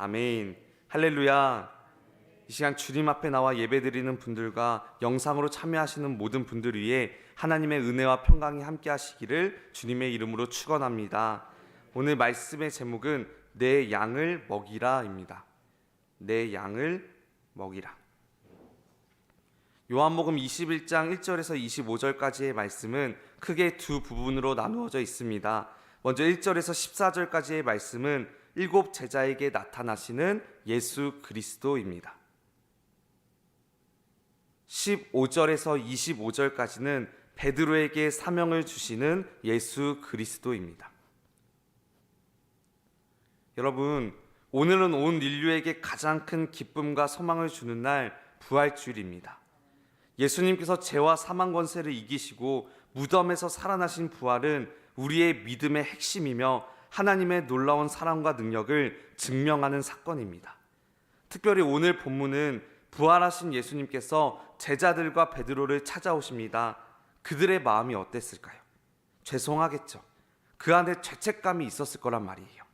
아멘. 할렐루야. 이 시간 주님 앞에 나와 예배드리는 분들과 영상으로 참여하시는 모든 분들 위해 하나님의 은혜와 평강이 함께 하시기를 주님의 이름으로 축원합니다. 오늘 말씀의 제목은 내 양을 먹이라입니다. 내 양을 먹이라. 요한복음 21장 1절에서 25절까지의 말씀은 크게 두 부분으로 나누어져 있습니다. 먼저 1절에서 14절까지의 말씀은 일곱 제자에게 나타나시는 예수 그리스도입니다. 15절에서 25절까지는 베드로에게 사명을 주시는 예수 그리스도입니다. 여러분, 오늘은 온 인류에게 가장 큰 기쁨과 소망을 주는 날 부활주일입니다. 예수님께서 죄와 사망 권세를 이기시고 무덤에서 살아나신 부활은 우리의 믿음의 핵심이며 하나님의 놀라운 사랑과 능력을 증명하는 사건입니다. 특별히 오늘 본문은 부활하신 예수님께서 제자들과 베드로를 찾아오십니다. 그들의 마음이 어땠을까요? 죄송하겠죠. 그 안에 죄책감이 있었을 거란 말이에요.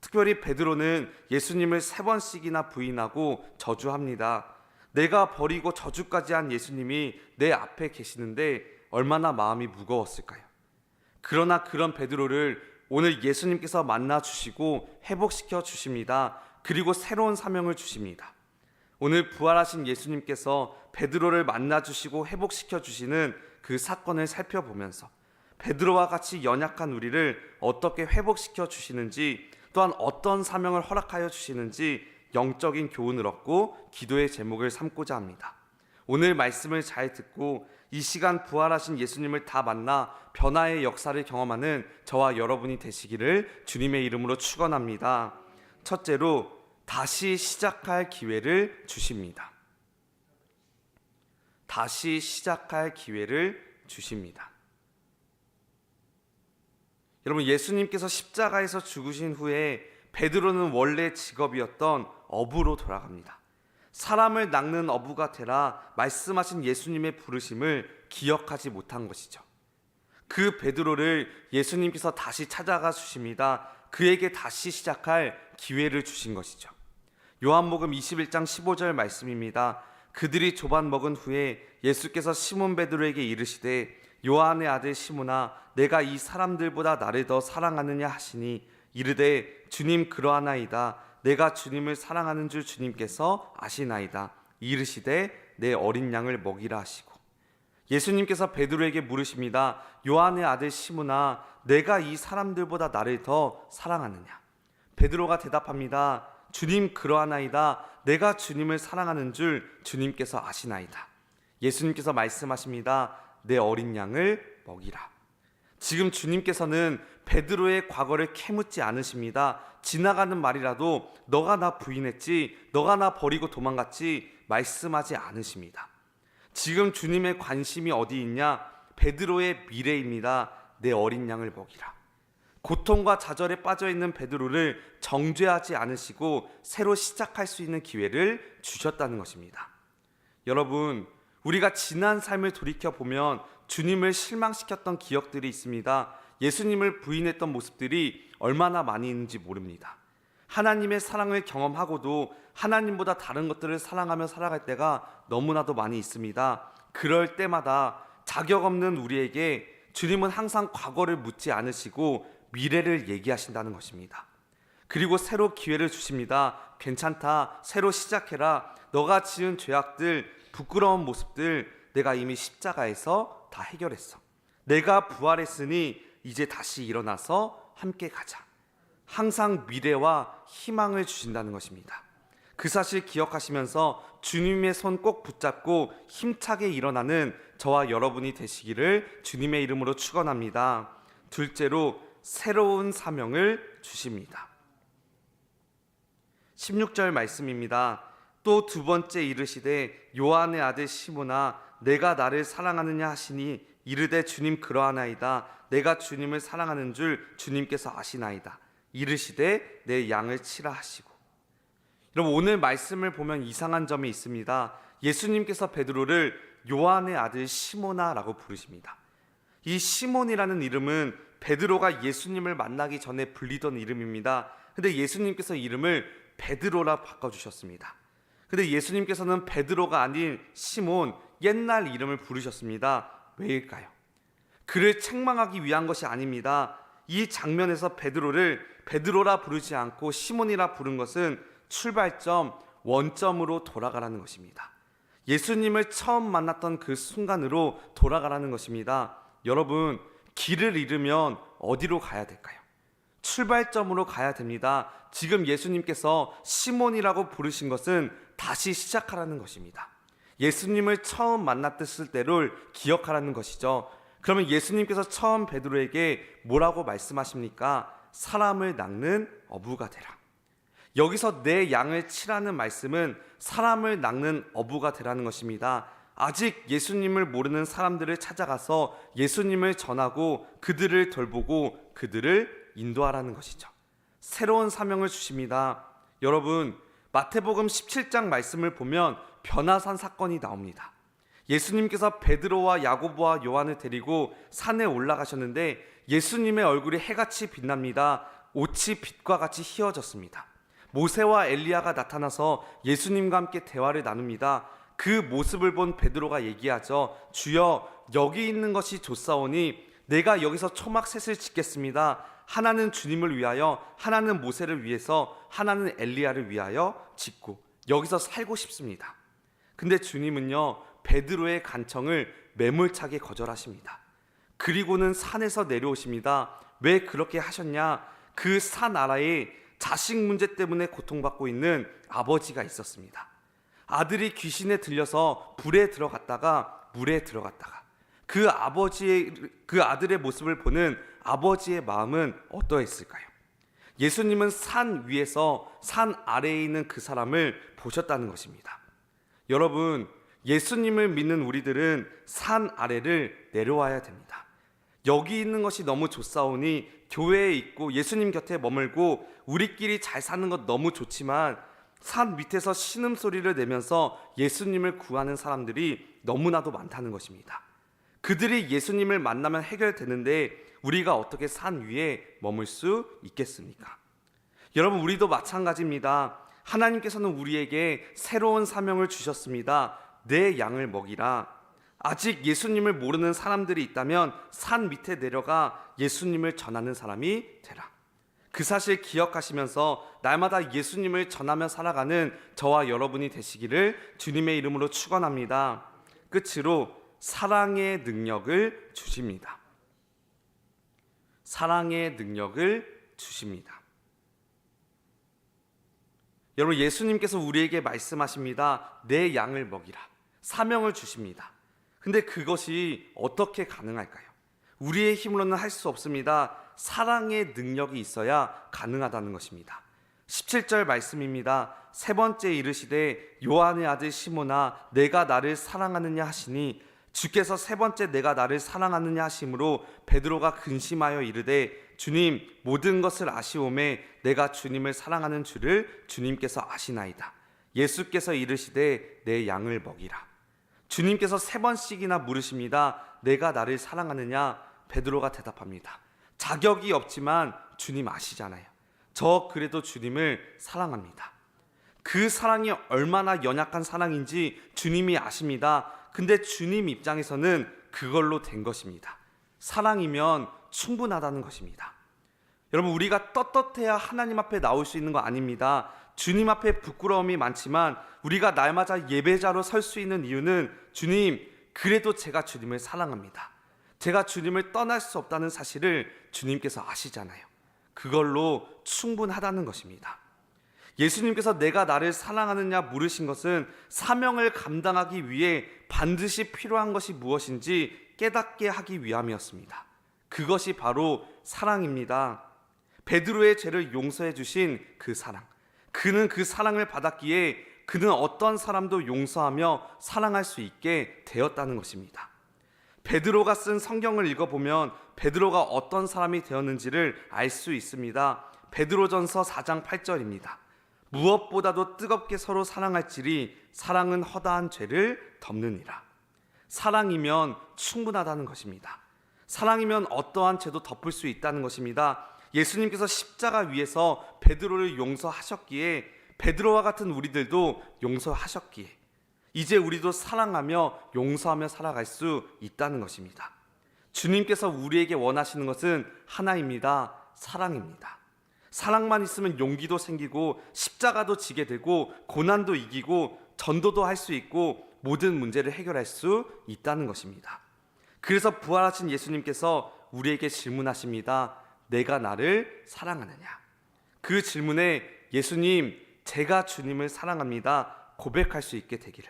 특별히 베드로는 예수님을 3번씩이나 부인하고 저주합니다. 내가 버리고 저주까지 한 예수님이 내 앞에 계시는데 얼마나 마음이 무거웠을까요? 그러나 그런 베드로를 오늘 예수님께서 만나주시고 회복시켜 주십니다. 그리고 새로운 사명을 주십니다. 오늘 부활하신 예수님께서 베드로를 만나주시고 회복시켜 주시는 그 사건을 살펴보면서 베드로와 같이 연약한 우리를 어떻게 회복시켜 주시는지, 또한 어떤 사명을 허락하여 주시는지 영적인 교훈을 얻고 기도의 제목을 삼고자 합니다. 오늘 말씀을 잘 듣고 이 시간 부활하신 예수님을 다 만나 변화의 역사를 경험하는 저와 여러분이 되시기를 주님의 이름으로 축원합니다. 첫째로, 다시 시작할 기회를 주십니다. 다시 시작할 기회를 주십니다. 여러분, 예수님께서 십자가에서 죽으신 후에 베드로는 원래 직업이었던 어부로 돌아갑니다. 사람을 낚는 어부가 되라 말씀하신 예수님의 부르심을 기억하지 못한 것이죠. 그 베드로를 예수님께서 다시 찾아가 주십니다. 그에게 다시 시작할 기회를 주신 것이죠. 요한복음 21장 15절 말씀입니다. 그들이 조반 먹은 후에 예수께서 시몬 베드로에게 이르시되 요한의 아들 시몬아, 내가 이 사람들보다 나를 더 사랑하느냐 하시니 이르되 주님 그러하나이다. 내가 주님을 사랑하는 줄 주님께서 아시나이다. 이르시되 내 어린 양을 먹이라 하시고, 예수님께서 베드로에게 물으십니다. 요한의 아들 시몬아, 내가 이 사람들보다 나를 더 사랑하느냐? 베드로가 대답합니다. 주님 그러하나이다. 내가 주님을 사랑하는 줄 주님께서 아시나이다. 예수님께서 말씀하십니다. 내 어린 양을 먹이라. 지금 주님께서는 베드로의 과거를 캐묻지 않으십니다. 지나가는 말이라도 너가 나 부인했지, 너가 나 버리고 도망갔지 말씀하지 않으십니다. 지금 주님의 관심이 어디 있냐? 베드로의 미래입니다. 내 어린 양을 먹이라. 고통과 좌절에 빠져있는 베드로를 정죄하지 않으시고 새로 시작할 수 있는 기회를 주셨다는 것입니다. 여러분, 우리가 지난 삶을 돌이켜보면 주님을 실망시켰던 기억들이 있습니다. 예수님을 부인했던 모습들이 얼마나 많이 있는지 모릅니다. 하나님의 사랑을 경험하고도 하나님보다 다른 것들을 사랑하며 살아갈 때가 너무나도 많이 있습니다. 그럴 때마다 자격 없는 우리에게 주님은 항상 과거를 묻지 않으시고 미래를 얘기하신다는 것입니다. 그리고 새로 기회를 주십니다. 괜찮다, 새로 시작해라. 너가 지은 죄악들, 부끄러운 모습들 내가 이미 십자가에서 다 해결했어. 내가 부활했으니 이제 다시 일어나서 함께 가자. 항상 미래와 희망을 주신다는 것입니다. 그 사실 기억하시면서 주님의 손 꼭 붙잡고 힘차게 일어나는 저와 여러분이 되시기를 주님의 이름으로 축원합니다. 둘째로, 새로운 사명을 주십니다. 16절 말씀입니다. 또 두 번째 이르시되 요한의 아들 시몬아, 내가 나를 사랑하느냐 하시니 이르되 주님 그러하나이다. 내가 주님을 사랑하는 줄 주님께서 아시나이다. 이르시되 내 양을 치라 하시고. 여러분, 오늘 말씀을 보면 이상한 점이 있습니다. 예수님께서 베드로를 요한의 아들 시몬아라고 부르십니다. 이 시몬이라는 이름은 베드로가 예수님을 만나기 전에 불리던 이름입니다. 근데 예수님께서 이름을 베드로라 바꿔주셨습니다. 근데 예수님께서는 베드로가 아닌 시몬, 옛날 이름을 부르셨습니다. 왜일까요? 그를 책망하기 위한 것이 아닙니다. 이 장면에서 베드로를 베드로라 부르지 않고 시몬이라 부른 것은 출발점, 원점으로 돌아가라는 것입니다. 예수님을 처음 만났던 그 순간으로 돌아가라는 것입니다. 여러분, 길을 잃으면 어디로 가야 될까요? 출발점으로 가야 됩니다. 지금 예수님께서 시몬이라고 부르신 것은 다시 시작하라는 것입니다. 예수님을 처음 만났을 때를 기억하라는 것이죠. 그러면 예수님께서 처음 베드로에게 뭐라고 말씀하십니까? 사람을 낚는 어부가 되라. 여기서 내 양을 치라는 말씀은 사람을 낚는 어부가 되라는 것입니다. 아직 예수님을 모르는 사람들을 찾아가서 예수님을 전하고 그들을 돌보고 그들을 인도하라는 것이죠. 새로운 사명을 주십니다. 여러분, 마태복음 17장 말씀을 보면 변화산 사건이 나옵니다. 예수님께서 베드로와 야고보와 요한을 데리고 산에 올라가셨는데 예수님의 얼굴이 해같이 빛납니다. 옷이 빛과 같이 희어졌습니다. 모세와 엘리야가 나타나서 예수님과 함께 대화를 나눕니다. 그 모습을 본 베드로가 얘기하죠. 주여, 여기 있는 것이 좋사오니 내가 여기서 초막셋을 짓겠습니다. 하나는 주님을 위하여, 하나는 모세를 위해서, 하나는 엘리야를 위하여 짓고 여기서 살고 싶습니다. 근데 주님은요, 베드로의 간청을 매몰차게 거절하십니다. 그리고는 산에서 내려오십니다. 왜 그렇게 하셨냐? 그 산 아래에 자식 문제 때문에 고통받고 있는 아버지가 있었습니다. 아들이 귀신에 들려서 불에 들어갔다가 물에 들어갔다가 그 아들의 모습을 보는 아버지의 마음은 어떠했을까요? 예수님은 산 위에서 산 아래에 있는 그 사람을 보셨다는 것입니다. 여러분, 예수님을 믿는 우리들은 산 아래를 내려와야 됩니다. 여기 있는 것이 너무 좋사오니 교회에 있고 예수님 곁에 머물고 우리끼리 잘 사는 것 너무 좋지만 산 밑에서 신음소리를 내면서 예수님을 구하는 사람들이 너무나도 많다는 것입니다. 그들이 예수님을 만나면 해결되는데 우리가 어떻게 산 위에 머물 수 있겠습니까? 여러분, 우리도 마찬가지입니다. 하나님께서는 우리에게 새로운 사명을 주셨습니다. 내 양을 먹이라. 아직 예수님을 모르는 사람들이 있다면 산 밑에 내려가 예수님을 전하는 사람이 되라. 그 사실 기억하시면서 날마다 예수님을 전하며 살아가는 저와 여러분이 되시기를 주님의 이름으로 축원합니다. 끝으로 사랑의 능력을 주십니다. 사랑의 능력을 주십니다. 여러분, 예수님께서 우리에게 말씀하십니다. 내 양을 먹이라. 사명을 주십니다. 근데 그것이 어떻게 가능할까요? 우리의 힘으로는 할 수 없습니다. 사랑의 능력이 있어야 가능하다는 것입니다. 17절 말씀입니다. 세 번째 이르시되 요한의 아들 시몬아 내가 나를 사랑하느냐 하시니 주께서 세 번째 내가 나를 사랑하느냐 하심으로 베드로가 근심하여 이르되 주님, 모든 것을 아시오매 내가 주님을 사랑하는 줄을 주님께서 아시나이다. 예수께서 이르시되 내 양을 먹이라. 주님께서 세 번씩이나 물으십니다. 내가 나를 사랑하느냐? 베드로가 대답합니다. 자격이 없지만 주님 아시잖아요. 저 그래도 주님을 사랑합니다. 그 사랑이 얼마나 연약한 사랑인지 주님이 아십니다. 근데 주님 입장에서는 그걸로 된 것입니다. 사랑이면 충분하다는 것입니다. 여러분, 우리가 떳떳해야 하나님 앞에 나올 수 있는 거 아닙니다. 주님 앞에 부끄러움이 많지만 우리가 날마다 예배자로 설 수 있는 이유는 주님, 그래도 제가 주님을 사랑합니다. 제가 주님을 떠날 수 없다는 사실을 주님께서 아시잖아요. 그걸로 충분하다는 것입니다. 예수님께서 내가 나를 사랑하느냐 물으신 것은 사명을 감당하기 위해 반드시 필요한 것이 무엇인지 깨닫게 하기 위함이었습니다. 그것이 바로 사랑입니다. 베드로의 죄를 용서해 주신 그 사랑. 그는 그 사랑을 받았기에 그는 어떤 사람도 용서하며 사랑할 수 있게 되었다는 것입니다. 베드로가 쓴 성경을 읽어보면 베드로가 어떤 사람이 되었는지를 알 수 있습니다. 베드로전서 4장 8절입니다. 무엇보다도 뜨겁게 서로 사랑할지니 사랑은 허다한 죄를 덮느니라. 사랑이면 충분하다는 것입니다. 사랑이면 어떠한 죄도 덮을 수 있다는 것입니다. 예수님께서 십자가 위에서 베드로를 용서하셨기에 베드로와 같은 우리들도 용서하셨기에 이제 우리도 사랑하며 용서하며 살아갈 수 있다는 것입니다. 주님께서 우리에게 원하시는 것은 하나입니다. 사랑입니다. 사랑만 있으면 용기도 생기고 십자가도 지게 되고 고난도 이기고 전도도 할 수 있고 모든 문제를 해결할 수 있다는 것입니다. 그래서 부활하신 예수님께서 우리에게 질문하십니다. 내가 나를 사랑하느냐? 그 질문에 예수님, 제가 주님을 사랑합니다. 고백할 수 있게 되기를.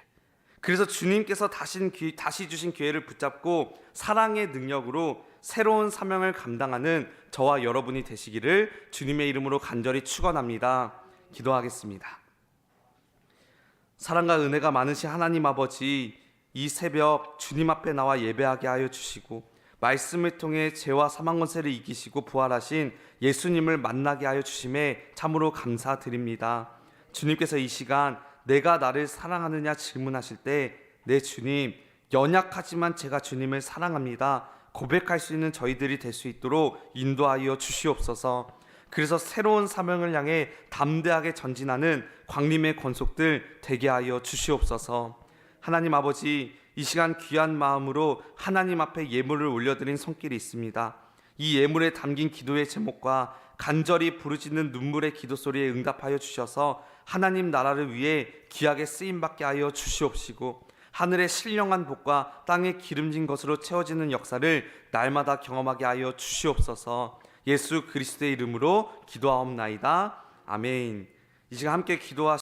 그래서 주님께서 다시 주신 기회를 붙잡고 사랑의 능력으로 새로운 사명을 감당하는 저와 여러분이 되시기를 주님의 이름으로 간절히 축원합니다. 기도하겠습니다. 사랑과 은혜가 많으신 하나님 아버지, 이 새벽 주님 앞에 나와 예배하게 하여 주시고 말씀을 통해 죄와 사망 권세를 이기시고 부활하신 예수님을 만나게 하여 주심에 참으로 감사드립니다. 주님께서 이 시간 내가 나를 사랑하느냐 질문하실 때 내 주님, 연약하지만 제가 주님을 사랑합니다 고백할 수 있는 저희들이 될 수 있도록 인도하여 주시옵소서. 그래서 새로운 사명을 향해 담대하게 전진하는 광림의 권속들 되게 하여 주시옵소서. 하나님 아버지, 이 시간 귀한 마음으로 하나님 앞에 예물을 올려드린 손길이 있습니다. 이 예물에 담긴 기도의 제목과 간절히 부르짖는 눈물의 기도 소리에 응답하여 주셔서 하나님 나라를 위해 귀하게 쓰임받게 하여 주시옵시고 하늘의 신령한 복과 땅의 기름진 것으로 채워지는 역사를 날마다 경험하게 하여 주시옵소서. 예수 그리스도의 이름으로 기도하옵나이다. 아멘. 이 시간 함께 기도하시고